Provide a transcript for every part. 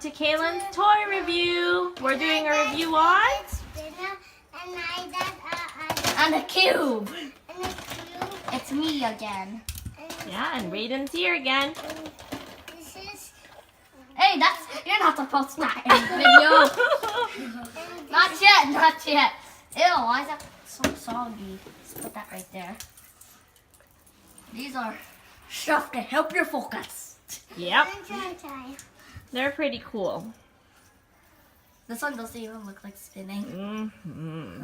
To Caelen's toy review. We're doing a review on And a cube. And a cube. It's me again. yeah, and Rayden's here again. This is. Hey, you're not supposed to start in the video. Not yet, not yet. Ew, why is that so soggy? Let's put that right there. These are stuff to help your focus. Yep, Try. they're pretty cool. This one doesn't even look like spinning. Mm-hmm.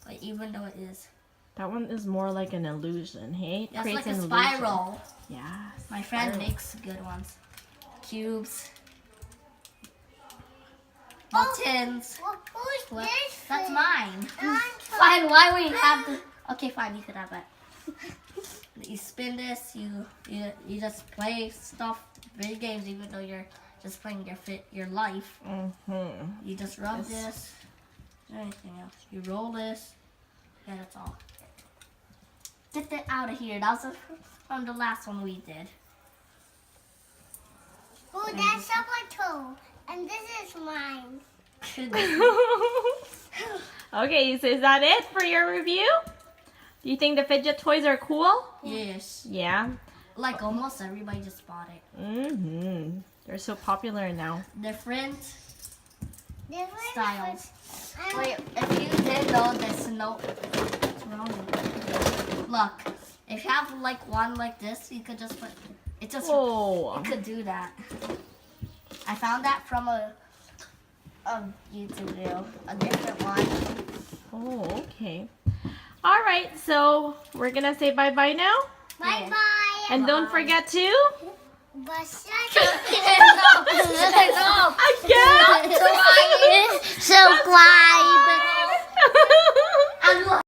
Like, even though it is. That one is more like an illusion, hey? That's Creates like a an spiral. illusion. Yeah. My friend spiral. makes good ones. Cubes. Buttons. Who's What? this? That's mine. Fine. Fine, why would you have the... Okay, fine, you can have it. You spin this, you just play stuff, video games, even though you're just playing your life. Mm-hmm. You just rub this. Anything else? You roll this. Yeah, that's all. Get that out of here. That was from the last one we did. Oh, that's someone too. And this is mine. Okay, so is that it for your review? Do you think the fidget toys are cool? Yes. Yeah. Like almost everybody just bought it. Mm-hmm. They're so popular now. Different Different styles. And Wait, if you didn't know this, no. What's wrong with it? Look, if you have like one like this, you could just put. It just. Whoa. It could do that. I found that from a YouTube video, a different one. Oh, okay. All right, so we're gonna say bye-bye now. bye bye. And don't forget to... But No, Again? subscribe.